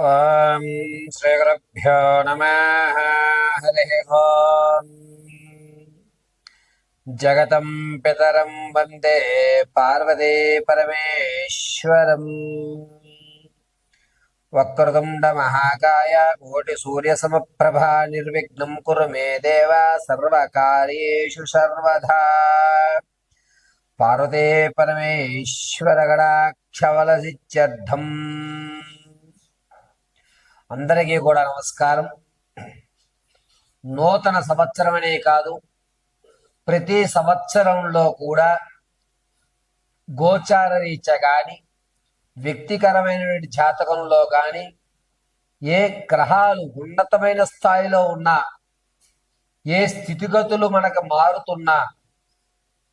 ఓం శ్రీ గురుభ్యో నమః. హరి ఓం. జగతం పితరం వందే పార్వతీ పరమేశ్వరం. వక్రతుండ మహాకాయ కోటి సూర్య సమప్రభ నిర్విఘ్నం కురు మే దేవ సర్వకార్యేషు సర్వదా. పార్వతీ పరమేశ్వర గణాక్షవలసిత్యర్థం. అందరికీ కూడా నమస్కారం. నూతన సంవత్సరమనే కాదు, ప్రతి సంవత్సరంలో కూడా గోచార రీత్యా కానీ వ్యక్తికరమైనటువంటి జాతకంలో కానీ ఏ గ్రహాలు ఉన్నతమైన స్థాయిలో ఉన్నా, ఏ స్థితిగతులు మనకు మారుతున్నా,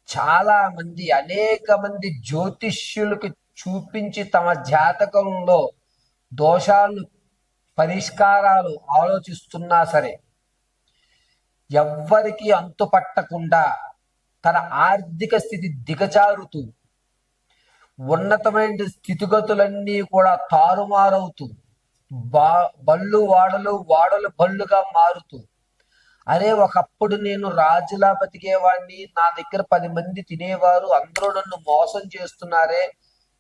చాలా మంది అనేక మంది జ్యోతిష్యులకు చూపించి తమ జాతకంలో దోషాలు పరిష్కారాలు ఆలోచిస్తున్నా సరే ఎవ్వరికి అంతుపట్టకుండా తన ఆర్థిక స్థితి దిగజారుతూ ఉన్నతమైన స్థితిగతులన్నీ కూడా తారుమారవుతూ బళ్ళు వాడలు వాడలు బళ్ళుగా మారుతూ, అరే ఒకప్పుడు నేను రాజులా బతికేవాడిని, నా దగ్గర 10 మంది తినేవారు, అందరూ నన్ను మోసం చేస్తున్నారే,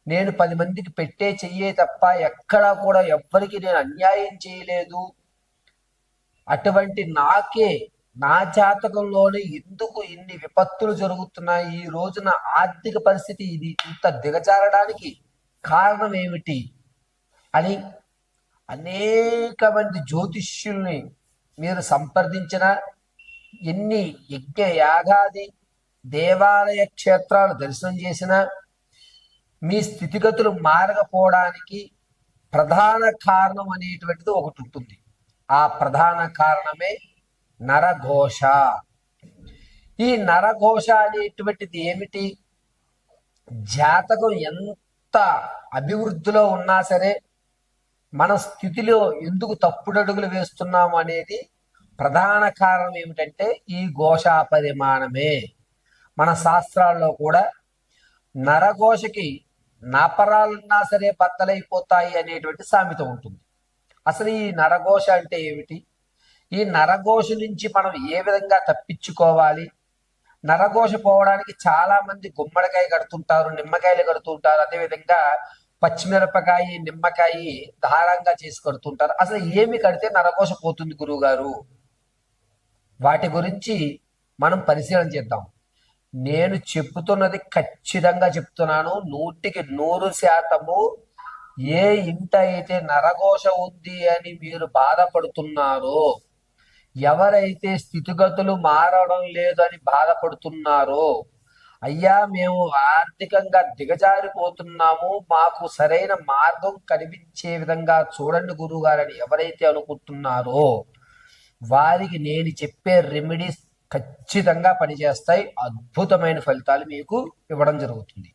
నేను 10 మందికి పెట్టే చెయ్యే తప్ప ఎక్కడా కూడా ఎవ్వరికి నేను అన్యాయం చేయలేదు, అటువంటి నాకే నా జాతకంలోనే ఎందుకు ఇన్ని విపత్తులు జరుగుతున్నాయి, ఈ రోజున ఆర్థిక పరిస్థితి ఇది ఇంత దిగజారడానికి కారణం ఏమిటి అని అనేక మంది జ్యోతిష్యుల్ని మీరు సంప్రదించిన, ఎన్ని యజ్ఞ యాగాది దేవాలయ క్షేత్రాలు దర్శనం చేసిన మీ స్థితిగతులు మారకపోవడానికి ప్రధాన కారణం అనేటువంటిది ఒకటి ఉంటుంది. ఆ ప్రధాన కారణమే నరఘోష. ఈ నరఘోష అనేటువంటిది ఏమిటి? జాతకం ఎంత అభివృద్ధిలో ఉన్నా సరే మన స్థితిలో ఎందుకు తప్పుడడుగులు వేస్తున్నాము అనేది ప్రధాన కారణం ఏమిటంటే ఈ ఘోషా పరిమాణమే. మన శాస్త్రాల్లో కూడా నరఘోషకి నాపరాలున్నా సరే బద్దలైపోతాయి అనేటువంటి సామెత ఉంటుంది. అసలు ఈ నరఘోష అంటే ఏమిటి? ఈ నరఘోష నుంచి మనం ఏ విధంగా తప్పించుకోవాలి? నరఘోష పోవడానికి చాలా మంది గుమ్మడికాయ కడుతుంటారు, నిమ్మకాయలు కడుతుంటారు, అదేవిధంగా పచ్చిమిరపకాయ నిమ్మకాయ ధారంగా చేసి కడుతుంటారు. అసలు ఏమి కడితే నరఘోష పోతుంది గురువు గారు? వాటి గురించి మనం పరిశీలన చేద్దాం. నేను చెప్తున్నది ఖచ్చితంగా చెప్తున్నాను, 100% ఏ ఇంట అయితే నరఘోష ఉంది అని మీరు బాధపడుతున్నారో, ఎవరైతే స్థితిగతులు మారడం లేదు అని బాధపడుతున్నారో, అయ్యా మేము ఆర్థికంగా దిగజారిపోతున్నాము, మాకు సరైన మార్గం కనిపించే విధంగా చూడండి గురువు గారని ఎవరైతే అనుకుంటున్నారో వారికి నేను చెప్పే రెమెడీస్ ఖచ్చితంగా పనిచేస్తాయి. అద్భుతమైన ఫలితాలు మీకు ఇవ్వడం జరుగుతుంది.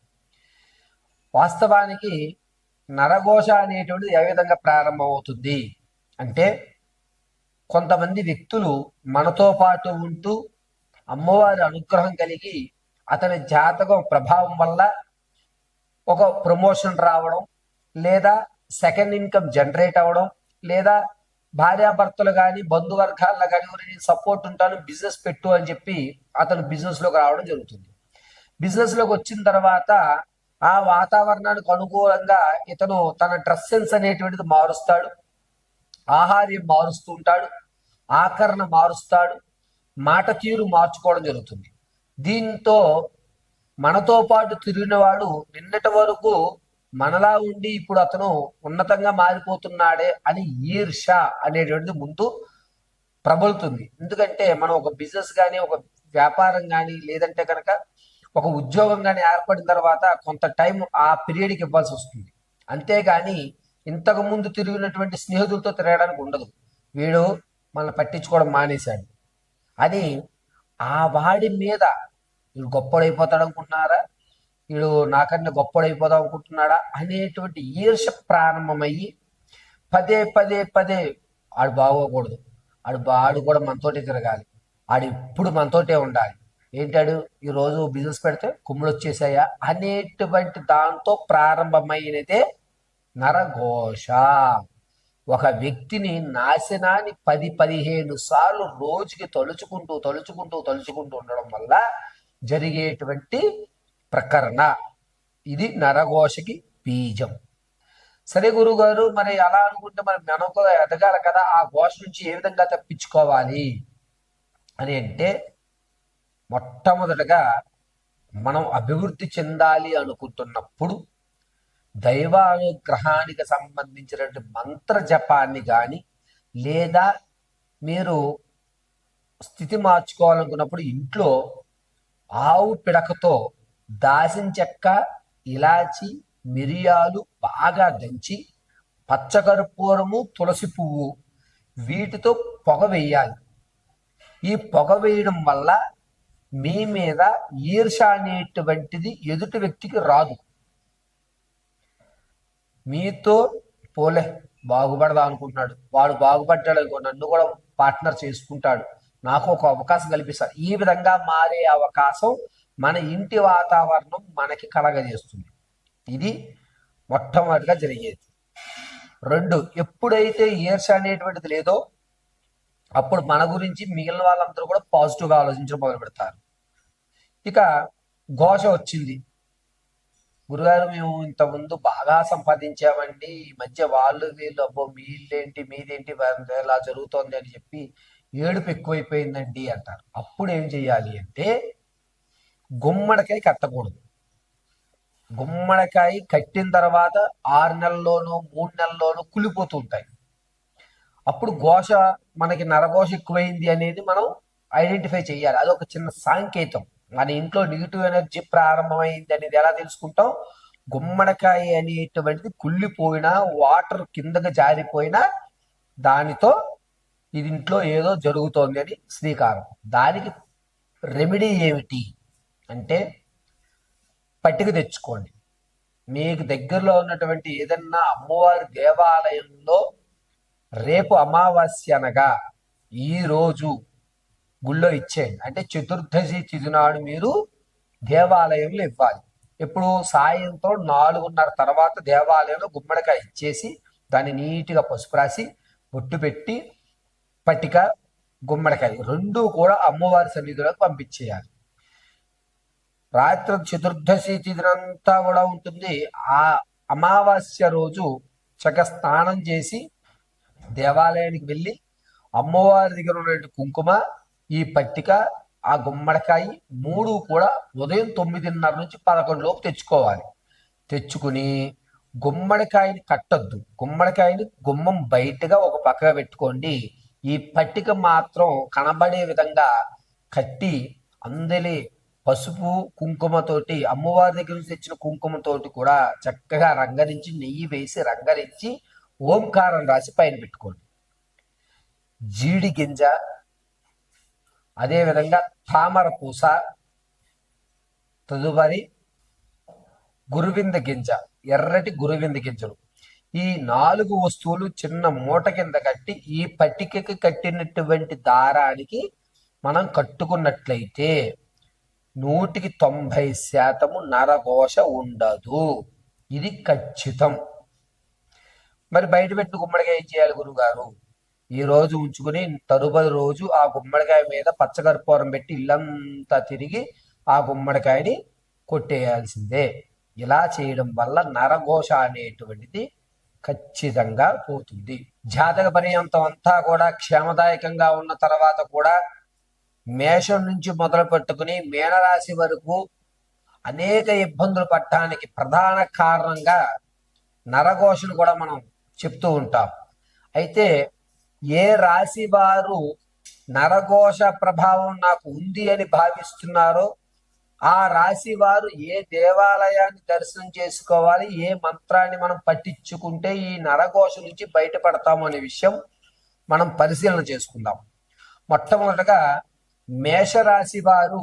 వాస్తవానికి నరఘోష అనేటువంటిది ఏ విధంగా ప్రారంభమవుతుంది అంటే, కొంతమంది వ్యక్తులు మనతో పాటు ఉంటూ అమ్మవారి అనుగ్రహం కలిగి అతని జాతకం ప్రభావం వల్ల ఒక ప్రమోషన్ రావడం, లేదా సెకండ్ ఇన్కమ్ జనరేట్ అవ్వడం, లేదా భార్యాభర్తలు కానీ బంధువర్గాల్లో కానీ నేను సపోర్ట్ ఉంటాను బిజినెస్ పెట్టు అని చెప్పి అతను బిజినెస్లోకి రావడం జరుగుతుంది. బిజినెస్లోకి వచ్చిన తర్వాత ఆ వాతావరణానికి అనుకూలంగా ఇతను తన డ్రెస్ సెన్స్ అనేటువంటిది మారుస్తాడు, ఆహార్యం మారుస్తూ ఉంటాడు, ఆకరణ మారుస్తాడు, మాట తీరు మార్చుకోవడం జరుగుతుంది. దీంతో మనతో పాటు తిరిగిన వాడు నిన్నటి వరకు మనలా ఉండి ఇప్పుడు అతను ఉన్నతంగా మారిపోతున్నాడే అని ఈర్ష అనేటువంటిది ముందు ప్రబలుతుంది. ఎందుకంటే మనం ఒక బిజినెస్ కానీ, ఒక వ్యాపారం కానీ, లేదంటే కనుక ఒక ఉద్యోగం కానీ ఏర్పడిన తర్వాత కొంత టైం ఆ పీరియడ్కి ఇవ్వాల్సి వస్తుంది. అంతేగాని ఇంతకు ముందు తిరిగినటువంటి స్నేహితులతో తిరగడానికి ఉండదు. వీడు మనల్ని పట్టించుకోవడం మానేశాడు అని ఆ వాడి మీద వీడు గొప్పడైపోతాడు అనుకుంటున్నారా, వీడు నాకన్నా గొప్పడైపోదాం అనుకుంటున్నాడా అనేటువంటి ఈర్ష ప్రారంభమయ్యి పదే పదే పదే ఆడు బాగోకూడదు, ఆడు కూడా మనతోటే తిరగాలి, ఆడు ఇప్పుడు మనతోటే ఉండాలి, ఏంటాడు ఈరోజు బిజినెస్ పెడితే కుమ్ములు వచ్చేసాయా అనేటువంటి దాంతో ప్రారంభమైనదే నరఘోష. ఒక వ్యక్తిని నాశనాన్ని 10-15 సార్లు రోజుకి తలుచుకుంటూ ఉండడం వల్ల జరిగేటువంటి ప్రకరణ. ఇది నరఘోషకి బీజం. సరే గురుగారు, మరి అలా అనుకుంటే మనకు ఎదగాలి కదా, ఆ ఘోష నుంచి ఏ విధంగా తప్పించుకోవాలి అని అంటే, మొట్టమొదటగా మనం అభివృద్ధి చెందాలి అనుకుంటున్నప్పుడు దైవానుగ్రహానికి సంబంధించినటువంటి మంత్ర జపాన్ని కానీ, లేదా మీరు స్థితి మార్చుకోవాలనుకున్నప్పుడు ఇంట్లో ఆవు పిడకతో దాసిన చెక్క, ఇలాచి, మిరియాలు బాగా దంచి పచ్చకర్పూరము, తులసి పువ్వు వీటితో పొగ వేయాలి. ఈ పొగ వేయడం వల్ల మీ మీద ఈర్ష అనేటువంటిది ఎదుటి వ్యక్తికి రాదు. మీతో పోలే బాగుపడదా అనుకుంటున్నాడు, వాడు బాగుపడ్డాడు అనుకో, నన్ను కూడా పార్ట్నర్ చేసుకుంటాడు, నాకు ఒక అవకాశం కల్పిస్తాడు. ఈ విధంగా మారే అవకాశం మన ఇంటి వాతావరణం మనకి కలగజేస్తుంది. ఇది మొట్టమొదటిగా జరిగేది. 2, ఎప్పుడైతే ఈర్ష అనేటువంటిది లేదో అప్పుడు మన గురించి మిగిలిన వాళ్ళందరూ కూడా పాజిటివ్గా ఆలోచించడం మొదలు పెడతారు. ఇక ఘోష వచ్చింది, గురుగారు మేము ఇంతకుముందు బాగా సంపాదించామండి, ఈ మధ్య వాళ్ళు వీళ్ళు అబ్బో మీదేంటి ఇలా జరుగుతోంది అని చెప్పి ఏడుపు ఎక్కువైపోయిందండి అంటారు. అప్పుడు ఏం చెయ్యాలి అంటే, గుమ్మడికాయ కట్టకూడదు. గుమ్మడికాయ కట్టిన తర్వాత 6 నెలల్లోనూ 3 నెలల్లోనూ కులిపోతూ ఉంటాయి. అప్పుడు ఘోష, మనకి నరఘోష ఎక్కువైంది అనేది మనం ఐడెంటిఫై చేయాలి. అది ఒక చిన్న సాంకేతం. మన ఇంట్లో నెగిటివ్ ఎనర్జీ ప్రారంభమైంది అనేది ఎలా తెలుసుకుంటాం? గుమ్మడికాయ అనేటువంటిది కుళ్ళిపోయినా, వాటర్ కిందకు జారిపోయినా దానితో ఇది ఇంట్లో ఏదో జరుగుతోంది అని శ్రీకారం. దానికి రెమెడీ ఏమిటి అంటే, పట్టిక తెచ్చుకోండి. మీకు దగ్గరలో ఉన్నటువంటి ఏదన్నా అమ్మవారి దేవాలయంలో రేపు అమావాస్య అనగా ఈరోజు గుళ్ళో ఇచ్చేయండి. అంటే చతుర్దశి తిథి నాడు మీరు దేవాలయంలో ఇవ్వాలి. ఇప్పుడు సాయంత్రం 4:30 తర్వాత దేవాలయంలో గుమ్మడికాయ ఇచ్చేసి దాన్ని నీట్గా పసుపు రాసి బొట్టు పెట్టి పట్టిక, గుమ్మడికాయ 2 కూడా అమ్మవారి సన్నిధిలోకి పంపించేయాలి. రాత్రి చతుర్దశి తిథినంతా కూడా ఉంటుంది. ఆ అమావాస్య రోజు చక్కగా స్నానం చేసి దేవాలయానికి వెళ్ళి అమ్మవారి దగ్గర ఉన్న కుంకుమ, ఈ పట్టిక, ఆ గుమ్మడికాయ 3 కూడా ఉదయం 9:30 నుంచి 11 లోపు తెచ్చుకోవాలి. తెచ్చుకుని గుమ్మడికాయని కట్టద్దు. గుమ్మడికాయని గుమ్మం బయటగా ఒక పక్కగా పెట్టుకోండి. ఈ పట్టిక మాత్రం కనబడే విధంగా కట్టి అందరి పసుపు కుంకుమతోటి, అమ్మవారి దగ్గర నుంచి తెచ్చిన కుంకుమతోటి కూడా చక్కగా రంగరించి, నెయ్యి వేసి రంగరించి ఓంకారం రాసి పైన పెట్టుకోండి. జీడి గింజ, అదేవిధంగా తామర పూస, తదుపరి గురువింద గింజ, ఎర్రటి గురువింద గింజలు, ఈ 4 వస్తువులు చిన్న మూట కింద కట్టి ఈ పట్టికకి కట్టినటువంటి దారానికి మనం కట్టుకున్నట్లయితే 190% నరఘోష ఉండదు. ఇది ఖచ్చితం. మరి బయట పెట్టిన గుమ్మడికాయ ఏం చేయాలి గురుగారు? ఈ రోజు ఉంచుకుని తదుపరి రోజు ఆ గుమ్మడికాయ మీద పచ్చకర్పూరం పెట్టి ఇల్లంతా తిరిగి ఆ గుమ్మడికాయని కొట్టేయాల్సిందే. ఇలా చేయడం వల్ల నరఘోష అనేటువంటిది ఖచ్చితంగా పోతుంది. జాతక పర్యంతం అంతా కూడా క్షేమదాయకంగా ఉన్న తర్వాత కూడా మేషం నుంచి మొదలు పెట్టుకుని మీనరాశి వరకు అనేక ఇబ్బందులు పడటానికి ప్రధాన కారణంగా నరఘోషను కూడా మనం చెప్తూ ఉంటాం. అయితే ఏ రాశి వారు నరఘోష ప్రభావం నాకు ఉంది అని భావిస్తున్నారో ఆ రాశి వారు ఏ దేవాలయాన్ని దర్శనం చేసుకోవాలి, ఏ మంత్రాన్ని మనం పట్టించుకుంటే ఈ నరఘోష నుంచి బయటపడతాము అనే విషయం మనం పరిశీలన చేసుకుందాం. మొట్టమొదటగా మేషరాశి వారు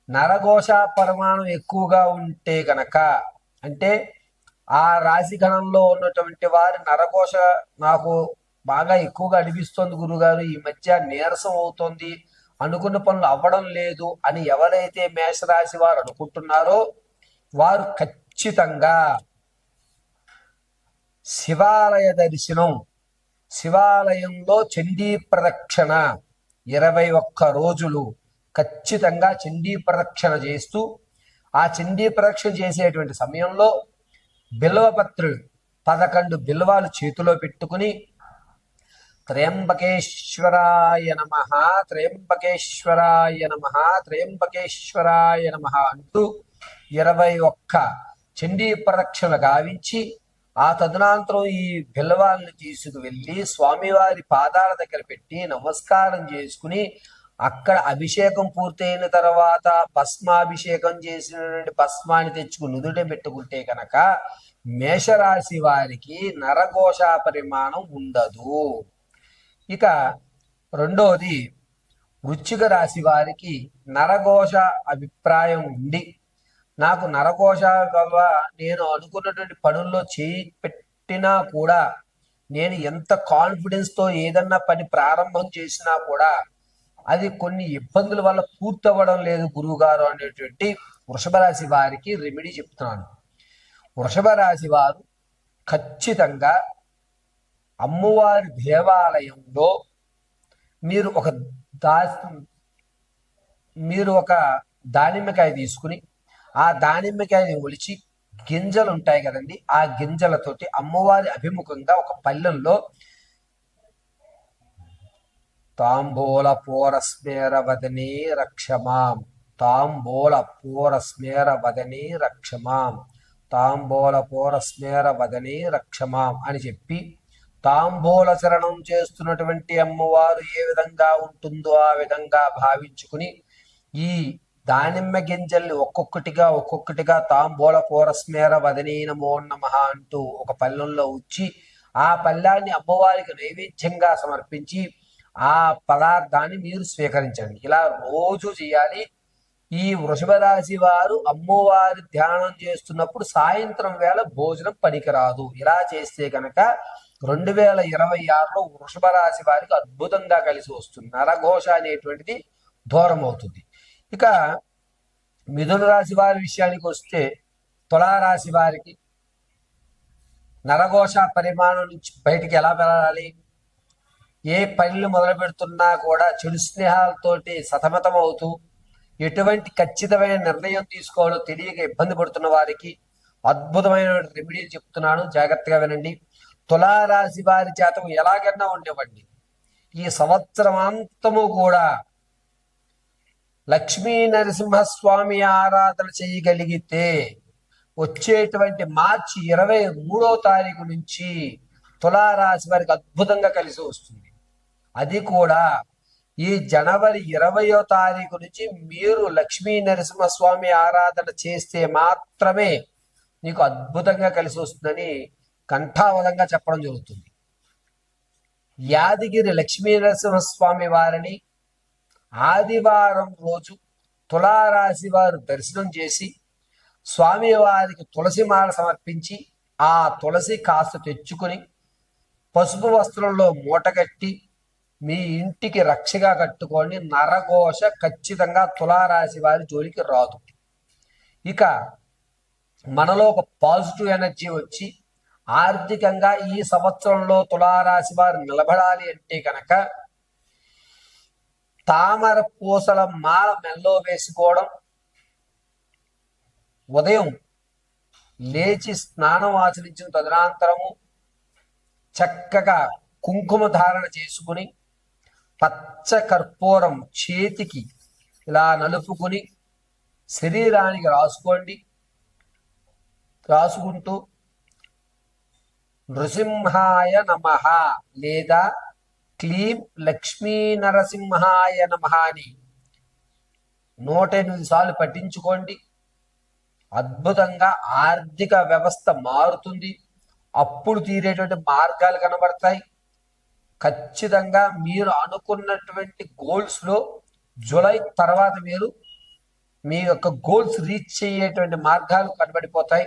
నరఘోష పరిమాణం ఎక్కువగా ఉంటే గనక, అంటే ఆ రాశి గణంలో ఉన్నటువంటి వారి నరఘోష నాకు బాగా ఎక్కువగా అనిపిస్తోంది గురుగారు, ఈ మధ్య నీరసం అవుతోంది, అనుకున్న పనులు అవ్వడం లేదు అని ఎవరైతే మేషరాశి వారు అనుకుంటున్నారో వారు ఖచ్చితంగా శివాలయ దర్శనం శివాలయంలో చండీ ప్రదక్షిణ 21 రోజులు ఖచ్చితంగా చండీ ప్రదక్షిణ చేస్తూ, ఆ చండీ ప్రదక్షిణ చేసేటువంటి సమయంలో బిల్వపత్రులు 11 బిల్వాలు చేతిలో పెట్టుకుని త్రయంబకేశ్వరాయ నమ, త్రయంబకేశ్వరాయ నమ, త్రయంబకేశ్వరాయ నమ అంటూ 21 చండీ ప్రదక్షిణ గావించి, ఆ తదనంతరం ఈ బిల్వాలను తీసుకువెళ్ళి స్వామివారి పాదాల దగ్గర పెట్టి నమస్కారం చేసుకుని, అక్కడ అభిషేకం పూర్తయిన తర్వాత భస్మాభిషేకం చేసినటువంటి భస్మాన్ని తెచ్చుకుని నుదుట పెట్టుకుంటే కనుక మేషరాశి వారికి నరఘోష పరిమాణం ఉండదు. ఇక రెండోది, వృశ్చిక రాశి వారికి నరఘోష అభిప్రాయం ఉండి, నాకు నరఘోష వల్ల నేను అనుకున్నటువంటి పనుల్లో చేయి పెట్టినా కూడా, నేను ఎంత కాన్ఫిడెన్స్తో ఏదన్నా పని ప్రారంభం చేసినా కూడా అది కొన్ని ఇబ్బందుల వల్ల పూర్తవ్వడం లేదు గురువుగారు అనేటువంటి వృషభ రాశి వారికి రెమెడీ చెప్తున్నాను. వృషభ రాశి వారు ఖచ్చితంగా అమ్మవారి దేవాలయంలో మీరు ఒక దానిమ్మకాయ తీసుకుని, ఆ దానిమ్మకాయని ఒలిచి గింజలు ఉంటాయి కదండి, ఆ గింజలతోటి అమ్మవారి అభిముఖంగా ఒక పళ్ళెంలో తాంబూల పూరస్మేర వదనే రక్షమాం, తాంబూల పూరస్మేర వదనే రక్షమాం, తాంబూల పూరస్మేర వదనే రక్షమాం అని చెప్పి, తాంబూల చరణం చేస్తున్నటువంటి అమ్మవారు ఏ విధంగా ఉంటుందో ఆ విధంగా భావించుకుని, ఈ దానిమ్మ గింజల్ని ఒక్కొక్కటిగా తాంబూల పూరస్మేర వదనే నమో నమః అంటూ ఒక పళ్ళెంలో ఉంచి, ఆ పళ్ళాన్ని అమ్మవారికి నైవేద్యంగా సమర్పించి ఆ పదార్థాన్ని మీరు స్వీకరించండి. ఇలా రోజు చేయాలి. ఈ వృషభ రాశి వారు అమ్మవారి ధ్యానం చేస్తున్నప్పుడు సాయంత్రం వేళ భోజనం పనికిరాదు. ఇలా చేస్తే కనుక 2026లో వృషభ రాశి వారికి అద్భుతంగా కలిసి వస్తుంది. నరఘోష అనేటువంటిది దూరం అవుతుంది. ఇక మిథున రాశి వారి విషయానికి వస్తే, తులారాశి వారికి నరఘోష పరిమాణం నుంచి బయటికి ఎలా వెళ్ళాలి? ఏ పనులు మొదలు పెడుతున్నా కూడా చెడు స్నేహాలతోటి సతమతం అవుతూ ఎటువంటి ఖచ్చితమైన నిర్ణయం తీసుకోవాలో తెలియక ఇబ్బంది పడుతున్న వారికి అద్భుతమైన రెమెడీలు చెప్తున్నాను, జాగ్రత్తగా వినండి. తులారాశి వారి జాతకం ఎలాగన్నా ఉండేవండి, ఈ సంవత్సరమంతము కూడా లక్ష్మీ నరసింహస్వామి ఆరాధన చేయగలిగితే వచ్చేటువంటి మార్చి 23వ తారీఖు నుంచి తులారాశి వారికి అద్భుతంగా కలిసి వస్తుంది. అది కూడా ఈ జనవరి 20వ తారీఖు నుంచి మీరు లక్ష్మీ నరసింహస్వామి ఆరాధన చేస్తే మాత్రమే నీకు అద్భుతంగా కలిసి వస్తుందని కంఠావధంగా చెప్పడం జరుగుతుంది. యాదగిరి లక్ష్మీ నరసింహస్వామి వారిని ఆదివారం రోజు తులారాశి వారు దర్శనం చేసి స్వామివారికి తులసి మాల సమర్పించి, ఆ తులసి కాస్త తెచ్చుకొని పసుపు వస్త్రంలో మూటగట్టి మీ ఇంటికి రక్షగా కట్టుకోండి. నరఘోష ఖచ్చితంగా తులారాశి వారి జోలికి రాదు. ఇక మనలో ఒక పాజిటివ్ ఎనర్జీ వచ్చి ఆర్థికంగా ఈ సంవత్సరంలో తులారాశి వారు నిలబడాలి అంటే కనుక తామర పూసల మాల మెల్లో వేసుకోవడం, ఉదయం లేచి స్నానం ఆచరించిన తదనంతరము చక్కగా కుంకుమ ధారణ చేసుకుని పచ్చ కర్పూరం చేతికి ఇలా నలుపుకుని శరీరానికి రాసుకుంటూ నృసింహాయ నమః లేదా క్లీం లక్ష్మీ నరసింహాయ నమః అని 108 సార్లు పఠించుకోండి. అద్భుతంగా ఆర్థిక వ్యవస్థ మారుతుంది. అప్పుడు తీరేటువంటి మార్గాలు కనబడతాయి. ఖచ్చితంగా మీరు అనుకున్నటువంటి గోల్స్లో జూలై తర్వాత మీరు మీ యొక్క గోల్స్ రీచ్ చేయేటువంటి మార్గాలు కనబడిపోతాయి.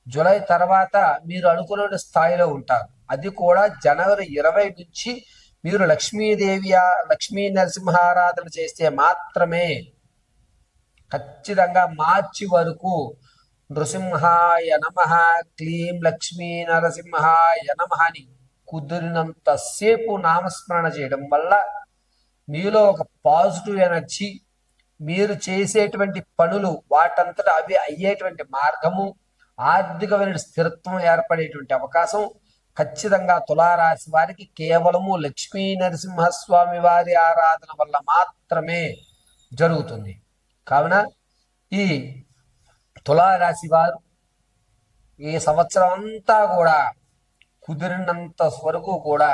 జూలై తర్వాత మీరు అనుకున్న స్థాయిలో ఉంటారు. అది కూడా జనవరి 20 నుంచి మీరు లక్ష్మీ నరసింహారాధన చేస్తే మాత్రమే ఖచ్చితంగా మార్చి వరకు నృసింహాయ నమః క్లీం లక్ష్మీ నరసింహాయ నమః అని కుదిరినంతసేపు నామస్మరణ చేయడం వల్ల మీలో ఒక పాజిటివ్ ఎనర్జీ, మీరు చేసేటువంటి పనులు వాటంతట అవి అయ్యేటువంటి మార్గము, ఆర్థికమైన స్థిరత్వం ఏర్పడేటువంటి అవకాశం ఖచ్చితంగా తులారాశి వారికి కేవలము లక్ష్మీ నరసింహస్వామి వారి ఆరాధన వల్ల మాత్రమే జరుగుతుంది. కావున ఈ తులారాశి వారు ఈ సంవత్సరం అంతా కూడా కుదిరినంత వరకు కూడా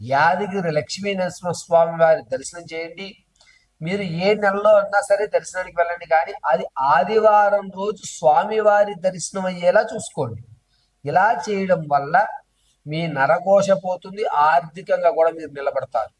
యాదగిరి లక్ష్మీ నరసింహస్వామి వారి దర్శనం చేయండి. మీరు ఏ నెలలో అన్నా సరే దర్శనానికి వెళ్ళండి, కానీ అది ఆదివారం రోజు స్వామివారి దర్శనం అయ్యేలా చూసుకోండి. ఇలా చేయడం వల్ల మీ నరఘోష పోతుంది, ఆర్థికంగా కూడా మీరు నిలబడతారు.